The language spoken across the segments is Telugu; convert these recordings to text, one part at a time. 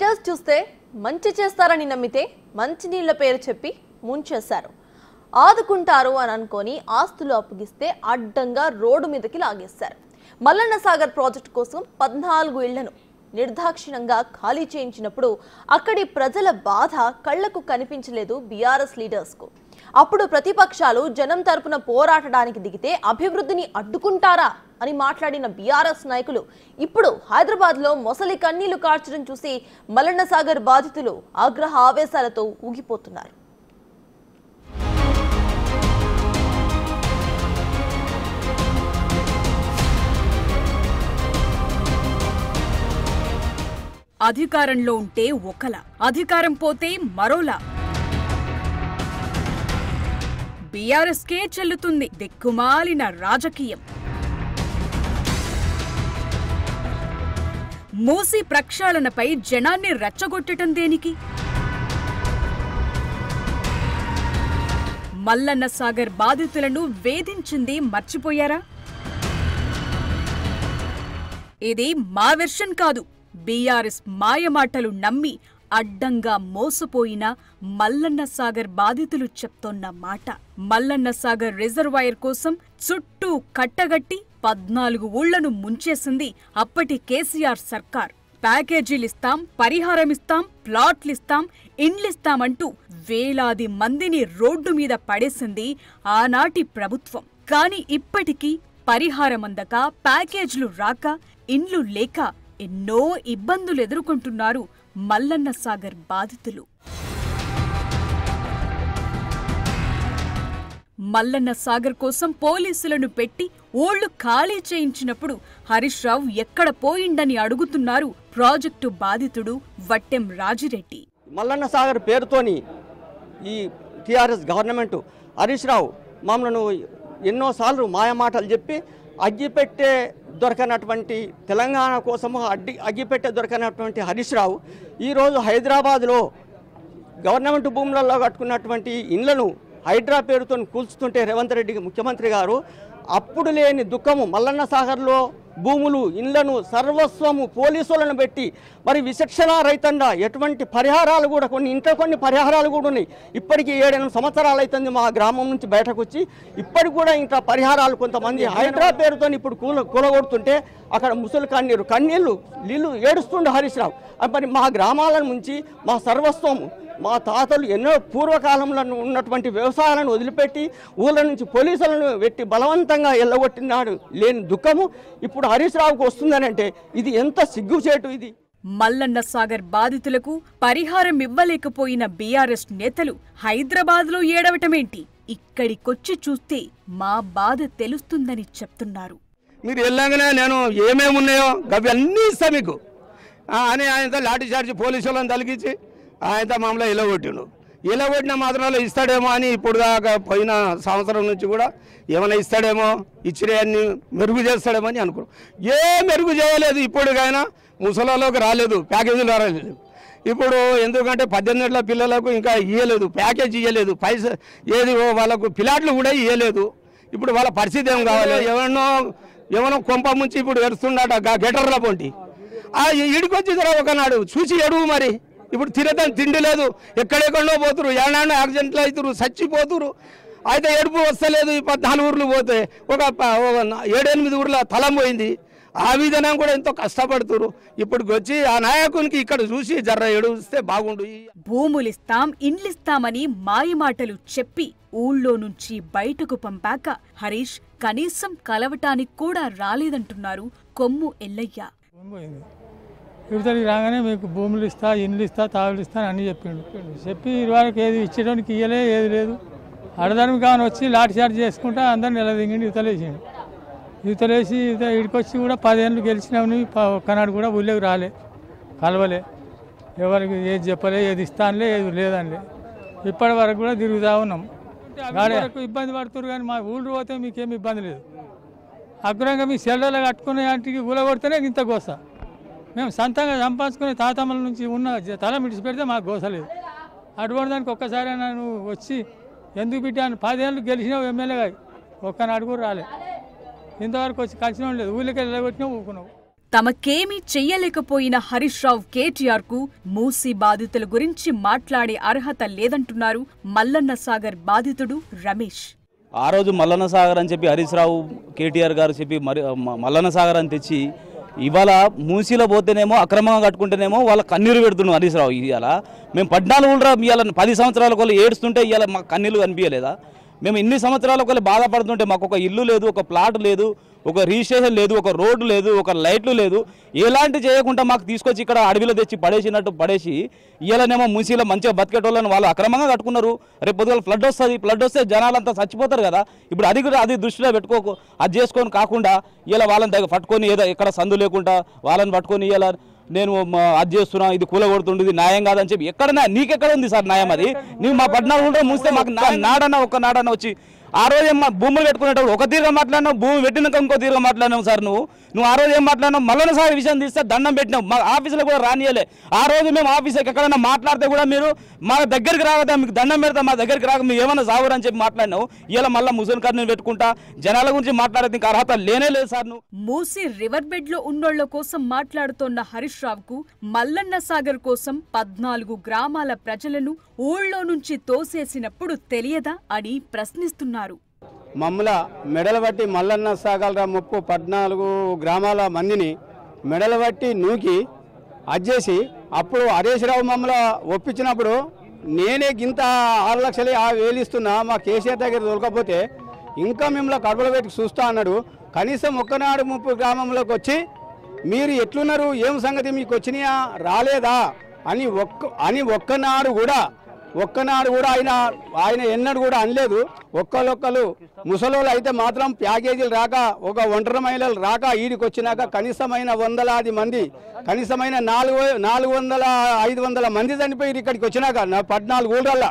లీడర్స్ చూస్తే మంచి చేస్తారని నమ్మితే మంచినీళ్ల పేరు చెప్పి ముంచేశారు. ఆదుకుంటారు అని అనుకొని ఆస్తులు అప్పగిస్తే అడ్డంగా రోడ్డు మీదకి లాగేశారు. మల్లన్న సాగర్ ప్రాజెక్టు కోసం 14 ఇళ్లను నిర్దాక్షిణ్యంగా ఖాళీ చేయించినప్పుడు అక్కడి ప్రజల బాధ కళ్లకు కనిపించలేదు బీఆర్ఎస్ లీడర్స్కు. అప్పుడు ప్రతిపక్షాలు జనం తరపున పోరాటడానికి దిగితే అభివృద్ధిని అడ్డుకుంటారా అని మాట్లాడిన బీఆర్ఎస్ నాయకులు ఇప్పుడు హైదరాబాద్లో మొసలి కన్నీళ్లు కార్చడం చూసి మల్లన్న సాగర్ బాధితులు ఆగ్రహ ఆవేశాలతో ఊగిపోతున్నారు. అధికారంలో ఉంటే ఒకలా, అధికారం పోతే మరోలా. బీఆర్ఎస్కే చెల్లుతుంది దిక్కుమాలిన రాజకీయం. మూసీ ప్రక్షాళనపై జనాన్ని రెచ్చగొట్టడం దేనికి? మల్లన్న సాగర్ బాధితులను వేధించింది మర్చిపోయారా? ఇది మా వెర్షన్ కాదు. బీఆర్ఎస్ మాయమాటలు నమ్మి అడ్డంగా మోసపోయిన మల్లన్న సాగర్ బాధితులు చెప్తోన్న మాట. మల్లన్న సాగర్ రిజర్వాయర్ కోసం చుట్టూ కట్టగట్టి 14 ఊళ్లను ముంచేసింది అప్పటి కేసీఆర్ సర్కార్. ప్యాకేజీలిస్తాం, పరిహారమిస్తాం, ప్లాట్లిస్తాం, ఇండ్లిస్తామంటూ వేలాది మందిని రోడ్డు మీద పడేసింది ఆనాటి ప్రభుత్వం. కాని ఇప్పటికీ పరిహారమందక, ప్యాకేజీలు రాక, ఇండ్లు లేక ఎన్నో ఇబ్బందులు ఎదుర్కొంటున్నారు మల్లన్న సాగర్ బాధితులు. మల్లన్న సాగర్ కోసం పోలీసులను పెట్టి ఊళ్లు ఖాళీ చేయించినప్పుడు హరీష్ రావు ఎక్కడ పోయిండని అడుగుతున్నారు ప్రాజెక్టు బాధితుడు వట్టెం రాజిరెడ్డి. మల్లన్న సాగర్ పేరుతోని ఈ టీఆర్ఎస్ గవర్నమెంట్ హరీష్ రావు మమ్మల్ని ఎన్నోసార్లు మాయమాటలు చెప్పి అగ్గిపెట్టే దొరకనటువంటి తెలంగాణ కోసము అగ్గిపెట్టే దొరకనటువంటి హరీష్ రావు ఈరోజు హైదరాబాద్లో గవర్నమెంట్ భూములలో కట్టుకున్నటువంటి ఇండ్లను హైడ్రా పేరుతో కూల్చుతుంటే రేవంత్ రెడ్డి ముఖ్యమంత్రి గారు అప్పుడు లేని దుఃఖము మల్లన్న సాగర్లో భూములు, ఇండ్లను, సర్వస్వము పోలీసులను పెట్టి మరి విచక్షణ రహితంగా ఎటువంటి పరిహారాలు కూడా కొన్ని పరిహారాలు కూడా ఉన్నాయి. ఇప్పటికీ 7-8 సంవత్సరాలు అవుతుంది మా గ్రామం నుంచి బయటకు వచ్చి ఇప్పటికి కూడా ఇంకా పరిహారాలు కొంతమంది హైడ్రా పేరుతో ఇప్పుడు కూలగొడుతుంటే అక్కడ ముసలి కన్నీళ్ళు నీళ్ళు ఏడుస్తుండే హరీష్ రావు. మరి మా గ్రామాల నుంచి మా సర్వస్వము మా తాతలు ఎన్నో పూర్వకాలంలో ఉన్నటువంటి వ్యవసాయాలను వదిలిపెట్టి ఊళ్ళ నుంచి పోలీసులను పెట్టి బలవంతంగా ఎల్లగొట్టినాడు లేని దుఃఖము ఇప్పుడు హరీష్ రావుకు వస్తుందనంటే ఇది ఎంత సిగ్గుచేటు. ఇది మల్లన్న సాగర్ బాధితులకు పరిహారం ఇవ్వలేకపోయిన బీఆర్ఎస్ నేతలు హైదరాబాద్లో ఏడవటమేంటి? ఇక్కడికొచ్చి చూస్తే మా బాధ తెలుస్తుందని చెప్తున్నారు. మీరు వెళ్ళగానే నేను ఏమేమున్నాయో అవి అన్నీ ఇస్తా మీకు అని ఆయనతో లాఠీ చార్జి పోలీసులను తలిగించి ఆయనతో మామూలుగా ఇలగొట్టిన మాత్రంలో ఇస్తాడేమో అని ఇప్పుడు దాకా పోయిన సంవత్సరం నుంచి కూడా ఏమైనా ఇస్తాడేమో, ఇచ్చినవన్నీ మెరుగు చేస్తాడేమో అని అనుకున్నాం. ఏ మెరుగు చేయలేదు. ఇప్పటికైనా ముసలాలోకి రాలేదు, ప్యాకేజీలు రాలేదు. ఇప్పుడు ఎందుకంటే 18 ఏళ్ల పిల్లలకు ఇంకా ఇవ్వలేదు, ప్యాకేజ్ ఇవ్వలేదు, పైసా ఏది వాళ్ళకు పిలాట్లు కూడా ఇవ్వలేదు. ఇప్పుడు వాళ్ళ పరిస్థితి ఏం కావాలి? ఏమన్నా కొంప ముంచి ఇప్పుడు ఎరుస్తుండట గెటర్ల పొంటి ఇడికొచ్చి ఒకనాడు చూసి ఎడుగు. మరి ఇప్పుడు తిరగని తిండి లేదు, ఎక్కడెక్కడో పోతురు, ఏడాడో యాక్సిడెంట్లు అవుతురు, చచ్చిపోతురు. అయితే ఏడుపు వస్తలేదు. ఈ 14 ఊర్లు పోతే ఒక 7-8 ఊర్ల తలం పోయింది. ఆ విధానం కూడా ఎంతో కష్టపడుతురు. ఇప్పటికి వచ్చి ఆ నాయకునికి ఇక్కడ చూసి జర్ర ఏడుస్తే బాగుండు. భూములిస్తాం, ఇండ్లిస్తామని మాయమాటలు చెప్పి ఊళ్ళో నుంచి బయటకు పంపాక హరీష్ కనీసం కలవటానికి కూడా రాలేదంటున్నారు కొమ్ము ఎల్లయ్య. యువతకి రాగానే మీకు భూములు ఇస్తా, ఇండ్లు ఇస్తా, తాగులు ఇస్తా అని చెప్పి ఇరువారికి ఏది ఇచ్చేయడానికి ఇయ్యలే, ఏది లేదు. అడదానికి కానీ వచ్చి లాఠీ చార్జ్ చేసుకుంటా అందరిని నిలదింగిండి. యువతలేసిండు. యువతలేసి ఇడికొచ్చి కూడా 10 ఏళ్ళు గెలిచినామని ఒక్కనాడు కూడా ఊళ్ళోకి రాలే, కలవలే, ఎవరికి ఏది చెప్పలే, ఏది ఇస్తానులే, ఏది లేదనిలే. ఇప్పటి వరకు కూడా తిరుగుతూ ఉన్నాం. గాడకు ఇబ్బంది పడుతున్నారు కానీ మా ఊళ్ళు పోతే మీకేమి ఇబ్బంది లేదు. అగ్రంగా మీ సెల్లలు కట్టుకునే వాటికి ఊలగొడితేనే ఇంత గోస. మేము సొంతంగా సంపాదించుకునే తాతమ్మల నుంచి ఉన్న తల మిడిచి పెడితే మాకు గోసలేదు. అటువంటి దానికి ఒక్కసారి నన్ను వచ్చి ఎందుకు పెట్టాను? 10 ఏళ్ళు గెలిచినావు ఎమ్మెల్యేగా, ఒక్కనాడు కూడా రాలే. ఇంతవరకు వచ్చి కలిసిన లేదు. ఊళ్ళకి వెళ్ళగొట్టినా ఊకున్నావు. తమకేమీ చెయ్యలేకపోయిన హరీష్ రావు కేటీఆర్ కు మూసీ బాధితుల గురించి మాట్లాడే అర్హత లేదంటున్నారు మల్లన్న సాగర్ బాధితుడు రమేష్. ఆ రోజు మల్లన్న సాగర్ అని చెప్పి హరీష్ రావు కేటీఆర్ గారు చెప్పి మరి మల్లన్న సాగర్ అని తెచ్చి ఇవాళ మూసీలో పోతేనేమో అక్రమంగా కట్టుకుంటేనేమో వాళ్ళ కన్నీరు పెడుతున్నాం హరీష్ రావు. ఇవాళ మేము 14 ఇవాళ 10 సంవత్సరాల కొలు ఏడుస్తుంటే ఇవాళ మాకు కన్నీళ్ళు కనిపించలేదా? మేము ఇన్ని సంవత్సరాల కొలు బాధపడుతుంటే మాకు ఒక ఇల్లు లేదు, ఒక ప్లాట్ లేదు, ఒక రిజిస్ట్రేషన్ లేదు, ఒక రోడ్డు లేదు, ఒక లైట్లు లేదు, ఎలాంటి చేయకుండా మాకు తీసుకొచ్చి ఇక్కడ అడవిలో తెచ్చి పడేసినట్టు పడేసి ఇవాళనేమో మూసీలో మంచిగా బతికేటోళ్ళని వాళ్ళు అక్రమంగా కట్టుకున్నారు. రేపు పొద్దున ఫ్లడ్ వస్తుంది, ఫ్లడ్ వస్తే జనాలంతా చచ్చిపోతారు కదా. ఇప్పుడు అది దృష్టిలో పెట్టుకోకు, అది చేసుకొని కాకుండా ఇలా వాళ్ళని దగ్గర పట్టుకొని ఏదో ఎక్కడ సందు లేకుండా వాళ్ళని పట్టుకొని ఇలా నేను అది చేస్తున్నా, ఇది కూలగొడుతుండే, ఇది న్యాయం కాదని చెప్పి ఎక్కడన్నా నీకెక్కడ ఉంది సార్ న్యాయం? అది నువ్వు మా 14 మూస్తే మాకు నాడన్నా ఒక్క నాడన్నా వచ్చి ఆ రోజు ఏం భూములు పెట్టుకునేటప్పుడు ఒక తీరుగా మాట్లాడినావు, భూమి పెట్టినాక ఇంకో తీరుగా మాట్లాడినావు సార్. నువ్వు ఆ రోజు ఏం మాట్లాడినావు? మల్లన్న సాగర్ విషయం తీస్తే దండం పెట్టినావు, మా ఆఫీసులో కూడా రానియలే. ఆ రోజు మేము ఆఫీసుకి ఎక్కడైనా మాట్లాడితే కూడా మీరు మా దగ్గరికి రావద్దా, మీకు దండం పెడతా, మా దగ్గరికి రాక మీరు ఏమైనా సాగురు అని చెప్పి మాట్లాడినావు. ఇలా మళ్ళీ ముసలి కర్ని పెట్టుకుంటా జనాల గురించి మాట్లాడేది ఇంకా అర్హత లేనే లేదు సార్. నువ్వు మూసీ రివర్ బెడ్ లో ఉన్నోళ్ల కోసం మాట్లాడుతోన్న హరీష్ రావుకు మల్లన్న సాగర్ కోసం 14 గ్రామాల ప్రజలను ఊళ్ళో నుంచి తోసేసినప్పుడు తెలియదా అని ప్రశ్నిస్తున్నారు. మమ్మల మెడలు బట్టి మల్లన్న సాగర్ 14 గ్రామాల మందిని మెడలు బట్టి నూకి అజ్జేసి అప్పుడు హరీష్ రావు మమ్మల్ని ఒప్పించినప్పుడు నేనే గింత 6 లక్షలు 5,000 ఇస్తున్నా మా కేసీఆర్ దగ్గర దొరకపోతే ఇంకా మిమ్మల్ని కడుపులో పెట్టి చూస్తా అన్నాడు. కనీసం ఒక్కనాడు 30 గ్రామంలోకి వచ్చి మీరు ఎట్లున్నారు, ఏం సంగతి, మీకు వచ్చినాయా రాలేదా అని ఒక్కనాడు కూడా ఆయన ఎన్నడూ కూడా అనలేదు. ఒక్కరు ముసలోళ్ళు అయితే మాత్రం ప్యాకేజీలు రాక, ఒక ఒంటరి మహిళలు రాక ఈడికి వచ్చినాక కనీసమైన 100 మంది, కనీసమైన 400-500 మంది చనిపోయి ఇక్కడికి వచ్చినాక 14 ఊళ్ళల్లో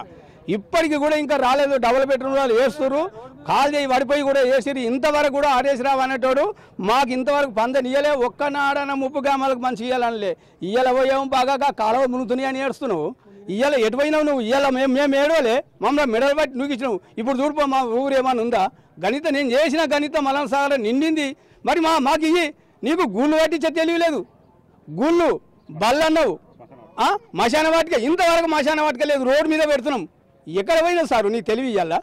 ఇప్పటికి కూడా ఇంకా రాలేదు. డబుల్ బెడ్రూమ్ వాళ్ళు వేస్తున్నారు, కాల్ చేయి పడిపోయి కూడా వేసిరు. ఇంతవరకు కూడా హరీష్ రావు అనేటోడు మాకు ఇంతవరకు పందనియలే, ఒక్కనాడన 30 గ్రామాలకు మంచి ఇయ్యాలనిలే. ఇయ్యాల పోయాము బాగా కాలువ మునుగుతున్నాయి అని ఏడుస్తున్నావు. ఇయ్యాల ఎటుపోయినావు నువ్వు? ఇయ్యాల మేము ఏడవలే, మమ్మల్ని మెడల్ బట్టి నువ్వు ఇచ్చినావు. ఇప్పుడు చూడిపో మా ఊరు ఏమన్నా ఉందా? గణిత నేను చేసిన గణిత మల్లన్న సాగర్ నిండింది. మరి మాకు ఇయ్యి, నీకు గూళ్ళు పట్టించే తెలియలేదు. గూళ్ళు బల్లన్నావు, మశాన వాటిక, ఇంతవరకు మశాన వాటిక లేదు, రోడ్డు మీద పెడుతున్నాం. ఎక్కడ పోయినా సారు నీ తెలివి ఇయ్యాలా?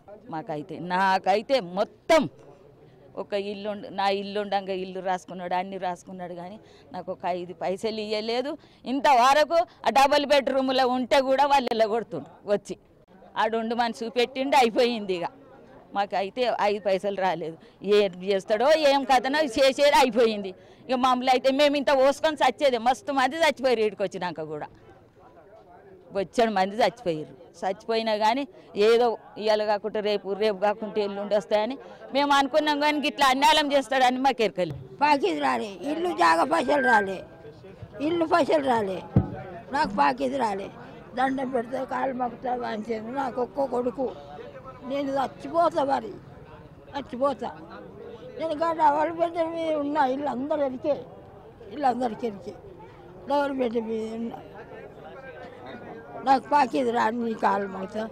నాకైతే మొత్తం ఒక ఇల్లు, నా ఇల్లు ఉండగా ఇల్లు రాసుకున్నాడు, అన్ని రాసుకున్నాడు, కానీ నాకు ఒక 5 పైసలు ఇవ్వలేదు. ఇంతవరకు ఆ డబుల్ బెడ్రూమ్లో ఉంటే కూడా వాళ్ళు వెళ్ళగొడుతుండు వచ్చి ఆడుండు మని చూపెట్టిండు, అయిపోయింది. ఇక మాకైతే 5 పైసలు రాలేదు. ఏం చేస్తాడో ఏం కథనో చేసేది అయిపోయింది. ఇక మామూలు అయితే మేము ఇంత పోసుకొని చచ్చేది. మస్తు మంది చచ్చిపోయారు ఇక్కడికి వచ్చినాక కూడా, వచ్చాడు మంది చచ్చిపోయినా కానీ ఏదో ఇవాళ కాకుండా రేపు కాకుండా ఎల్లుండి వస్తాయని మేము అనుకున్నాం. కానీ ఇట్లా అన్యాయం చేస్తాడని మాకు ఎరకలి. పాకిది రాలే, ఇల్లు జాగా పైసలు రాలే, ఇల్లు పైసలు రాలే, నాకు పాకిది రాలే. దండం పెడితే కాళ్ళు మక్కుతా వాంచాను. నాకు ఒక్క కొడుకు, నేను చచ్చిపోతా, మరి చచ్చిపోతా. నేను కానీ డబల్ బెడ్ మీద ఉన్నా, ఇల్లు అందరికీ డబల్ బెడ్ మీద ఉన్నా. నాకు పాకిది రాని నీ కాళ్ళు మక్కుతా,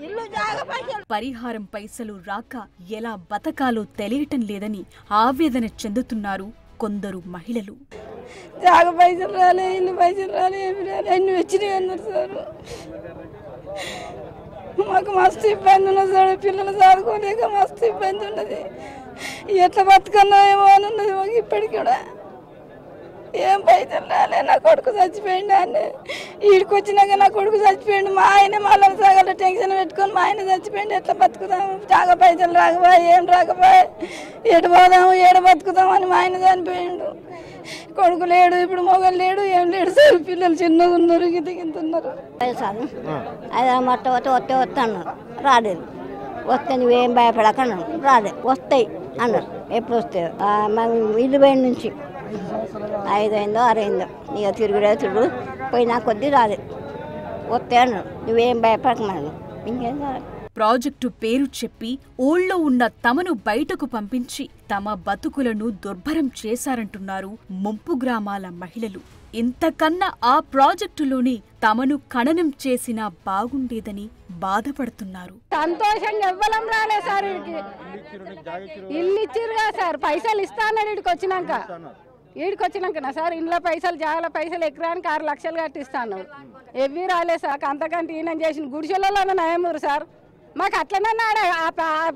ఇల్లు జాగా పైసలు. పరిహారం పైసలు రాక ఎలా బతకాలో తెలియటం లేదని ఆవేదన చెందుతున్నారు కొందరు మహిళలు. జాగ పైసలు రాలే, ఇల్లు పైసలు రాలే, ఏమి రాలే, అన్ని వచ్చినాయి అన్నారు సార్. మాకు మస్తు ఇబ్బంది ఉన్నది సార్, పిల్లలు చదువుకోలేక మస్తు ఇబ్బంది ఉన్నది. ఎట్లా బతుకన్నా ఏమో అని ఉన్నది మాకు ఇప్పటికి కూడా. ఏం పైసలు రాలే, నా కొడుకు చచ్చిపోయిండు. అని ఈడికి వచ్చినాక నా కొడుకు చచ్చిపోయిండు. మా ఆయన మల్లన్న సాగర్లో టెన్షన్ పెట్టుకొని మా ఆయన చచ్చిపోయిండు. ఎట్లా బతుకుతాము? జాగా పైసలు రాకపోయా, ఏం రాకపోయా, ఎటు పోదాము, ఏడ బతుకుతాము అని మా ఆయన చనిపోయిండు. కొడుకు లేడు, ఇప్పుడు మొగలు లేడు, ఏం లేడు సార్. పిల్లలు చిన్నగా ఉన్నారు, గింతున్నారు. అదే మట్ట వస్తే అన్నారు, రాలేదు. వస్తే నువ్వేం భయపడకన్నాను, రాలేదు. వస్తాయి అన్నారు. ఎప్పుడు వస్తాయి? మాకు ఇల్లు పోయిన నుంచి 5 అయిందో 6 అయిందో, ఇక తిరుగుడు పోయినా కొద్దీ రాలేదు. వస్తే అన్నారు, నువ్వేం భయపడకమన్నాను. ఇంకేం కాదు. ప్రాజెక్టు పేరు చెప్పి ఊళ్ళో ఉన్న తమను బయటకు పంపించి తమ బతుకులను దుర్భరం చేశారంటున్నారు ముంపు గ్రామాల మహిళలు. ఇంతకన్నా ఆ ప్రాజెక్టులోనే తమను ఖననం చేసినా బాగుండేదని బాధపడుతున్నారు. సంతోషంగా ఇవ్వలం రాలే సార్, ఇల్లు ఇచ్చిరుగా సార్, పైసలు ఇస్తానని ఇక్కడికి వచ్చినాక ఈడికి వచ్చినాకనా సార్ ఇంట్లో పైసలు జాగాల పైసలు ఎకరానికి 6 లక్షలు కట్టిస్తాను. ఎవ్వి రాలేదు సార్. అంతకంటే ఈయన చేసిన గుడిసెలలో నయమూరు సార్. మాకు అట్లనే ఆ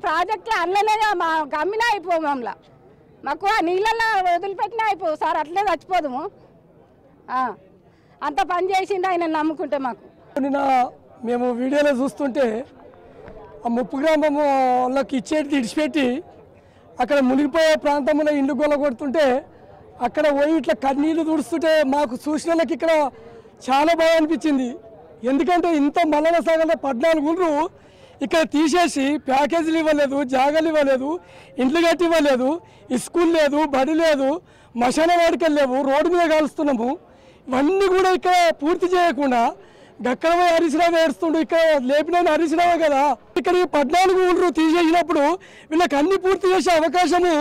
ప్రాజెక్టులో అట్లనే మా గమ్మినా అయిపో మమ్మల్ని. మాకు ఆ నీళ్ళల్లో వదిలిపెట్టినా అయిపోవు సార్. అట్లే చచ్చిపోదుము. అంత పని చేసింది ఆయన నమ్ముకుంటే మాకు. నిన్న మేము వీడియోలో చూస్తుంటే ఆ ముప్పు గ్రామంలోకి ఇచ్చేది ఇడిచిపెట్టి అక్కడ మునిగిపోయే ప్రాంతంలో ఇండ్లు గొల్ల కొడుతుంటే అక్కడ పోయి ఇట్లా కన్నీళ్ళు తుడుస్తుంటే మాకు చూసిన వాళ్ళకి ఇక్కడ చాలా బాగా అనిపించింది. ఎందుకంటే ఇంత మల్లన సాగర్లో 14 ఊళ్ళు ఇక్కడ తీసేసి ప్యాకేజీలు ఇవ్వలేదు, జాగాలు ఇవ్వలేదు, ఇండ్లు కట్టి ఇవ్వలేదు, స్కూల్ లేదు, బడి లేదు, మశాన వాడికలు లేవు, రోడ్డు మీద కాలుస్తున్నాము. ఇవన్నీ కూడా ఇక్కడ పూర్తి చేయకుండా గక్కడ హరీష్ రావు ఏడుస్తుండు. ఇక్కడ లేపిన హరీష్ రావే కదా. ఇక్కడ 14 ఊళ్ళు తీసేసినప్పుడు వీళ్ళకి అన్ని పూర్తి చేసే అవకాశము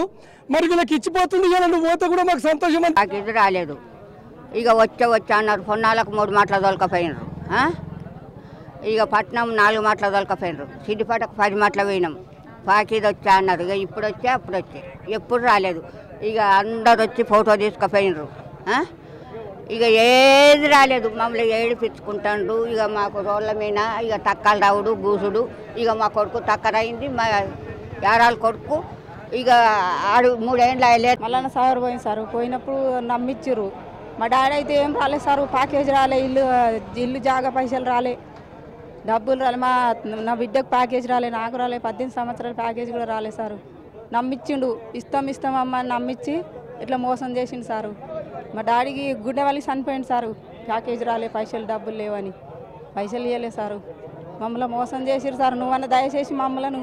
మరి వీళ్ళకి ఇచ్చిపోతుంది కదా. నువ్వు పోతే కూడా మాకు సంతోషం. నాకు ఇది రాలేదు. ఇక వచ్చా అన్నారు. పొన్నాలకు 3 మాటల దొరకపోయినారు. ఇక పట్నం 4 మాటల దొరకపోయినారు. సిద్దిపేటకు 10 మాటలు పోయినాం. పాకీది వచ్చా అన్నారు. ఇక ఇప్పుడు వచ్చా అప్పుడు వచ్చాయి. ఎప్పుడు రాలేదు. ఇక అందరు వచ్చి ఫోటో తీసుకుపోయినారు. ఇక ఏది రాలేదు. మమ్మల్ని ఏడిపించుకుంటాడు. ఇక మాకు రోడ్ల మీద ఇక తక్కలు రావుడు గూసుడు. ఇక మా కొడుకు తక్కరైంది. మా యారాల కొడుకు ఇక 3 ఏళ్ళు అయ్యలేదు. మల్లన్న సాగర్ పోయింది సార్. పోయినప్పుడు నమ్మిచ్చిర్రు. మా డాడీ అయితే ఏం రాలేదు సార్. ప్యాకేజ్ రాలే, ఇల్లు జాగా పైసలు రాలే, డబ్బులు రాలే. నా బిడ్డకు ప్యాకేజ్ రాలే, నాకు రాలే. 18 సంవత్సరాల ప్యాకేజ్ కూడా రాలే సారు. నమ్మిచ్చిండు. ఇస్తాం అమ్మ అని నమ్మించి ఇట్లా మోసం చేసిండు సారు. మా డాడీకి గుండె వాళ్ళకి చనిపోయింది సారు. ప్యాకేజ్ రాలే, పైసలు డబ్బులు లేవని పైసలు ఇవ్వలే సారు. మమ్మల్ని మోసం చేసిరు సారు. నువ్వన్న దయచేసి మమ్మల్ని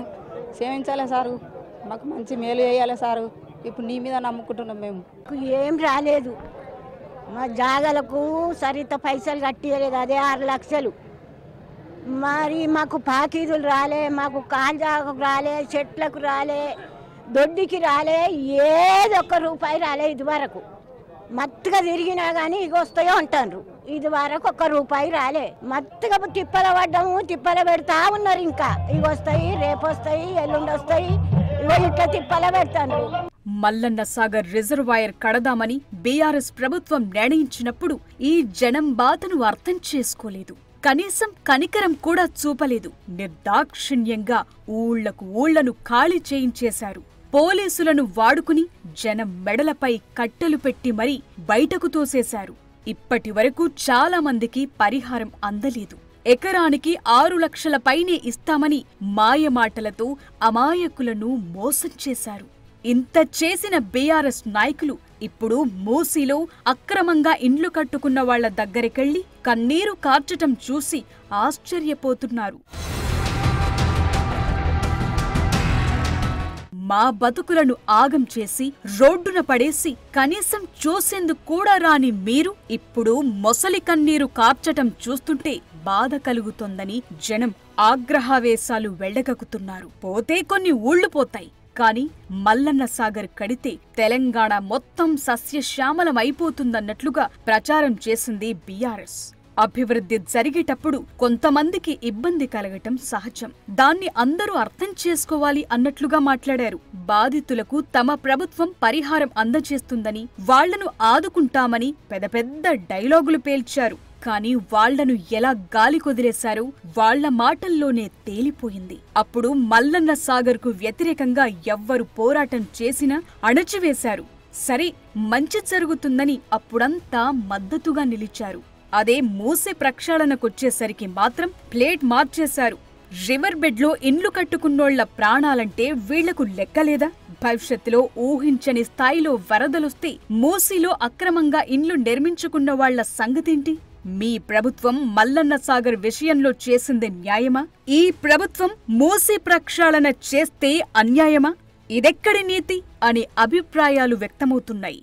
సేవించాలే సారు. మాకు మంచి మేలు చేయాలి సారు. ఇప్పుడు నీ మీద నమ్ముకుంటున్నాం మేము. ఏం రాలేదు. మా జాగాలకు సరిత పైసలు కట్టియలేదు. అదే 6 లక్షలు. మరి మాకు పాకీదులు రాలే, మాకు కాంజాకు రాలే, చెట్లకు రాలే, దొడ్డికి రాలే, ఏదొక్క రూపాయి రాలే. ఇది వరకు మత్తుగా తిరిగినా కానీ ఇక వస్తాయో అంటారు. ఇది వరకు 1 రూపాయి రాలే. మత్తుగా తిప్పల పడ్డాము, తిప్పల పెడతా ఉన్నారు. ఇంకా ఇవి వస్తాయి, రేపు వస్తాయి, ఎల్లుండి వస్తాయి, ఇగో ఇట్లా తిప్పల పెడతాను. మల్లన్న సాగర్ రిజర్వాయర్ కడదామని బీఆర్ఎస్ ప్రభుత్వం నిర్ణయించినప్పుడు ఈ జనం బాధను అర్థం చేసుకోలేదు. కనీసం కనికరం కూడా చూపలేదు. నిర్దాక్షిణ్యంగా ఊళ్లను ఖాళీ చేయించేశారు. పోలీసులను వాడుకుని జనం మెడలపై కట్టెలు పెట్టి మరీ బయటకు తోసేశారు. ఇప్పటి వరకు చాలా మందికి పరిహారం అందలేదు. ఎకరానికి 6 లక్షల పైనే ఇస్తామని మాయమాటలతో అమాయకులను మోసం చేశారు. ఇంత చేసిన బీఆర్ఎస్ నాయకులు ఇప్పుడు మూసీలో అక్రమంగా ఇండ్లు కట్టుకున్న వాళ్ల దగ్గరికెళ్లి కన్నీరు కార్చటం చూసి ఆశ్చర్యపోతున్నారు. మా బతుకులను ఆగం చేసి రోడ్డున పడేసి కనీసం చూసేందుకు కూడా రాని మీరు ఇప్పుడు మొసలి కన్నీరు కార్చటం చూస్తుంటే బాధ కలుగుతోందని జనం ఆగ్రహావేశాలు వెళ్లగక్కుతున్నారు. పోతే కొన్ని ఊళ్లు పోతాయి, కాని మల్లన్న సాగర్ కడితే తెలంగాణ మొత్తం సస్యశ్యామలమైపోతుందన్నట్లుగా ప్రచారం చేసింది బీఆర్ఎస్. అభివృద్ధి జరిగేటప్పుడు కొంతమందికి ఇబ్బంది కలగటం సహజం. దాన్ని అందరూ అర్థం చేసుకోవాలి అన్నట్లుగా మాట్లాడారు. బాధితులకు తమ ప్రభుత్వం పరిహారం అందజేస్తుందని, వాళ్లను ఆదుకుంటామని పెద్ద పెద్ద డైలాగులు పేల్చారు. కానీ వాళ్లను ఎలా గాలి కొదిలేశారో వాళ్ల మాటల్లోనే తేలిపోయింది. అప్పుడు మల్లన్న సాగర్కు వ్యతిరేకంగా ఎవ్వరు పోరాటం చేసినా అణచివేశారు. సరే, మంచి జరుగుతుందని అప్పుడంతా మద్దతుగా నిలిచారు. అదే మూసీ ప్రక్షాళనకొచ్చేసరికి మాత్రం ప్లేట్ మార్చేశారు. రివర్ బెడ్లో ఇండ్లు కట్టుకున్నోళ్ల ప్రాణాలంటే వీళ్లకు లెక్కలేదా? భవిష్యత్తులో ఊహించని స్థాయిలో వరదలొస్తే మూసీలో అక్రమంగా ఇండ్లు నిర్మించుకున్న వాళ్ల సంగతేంటి? మీ ప్రభుత్వం మల్లన్న సాగర్ విషయంలో చేసింది న్యాయమా? ఈ ప్రభుత్వం మూసీ ప్రక్షాళన చేస్తే అన్యాయమా? ఇదెక్కడి నీతి అనే అభిప్రాయాలు వ్యక్తమవుతున్నాయి.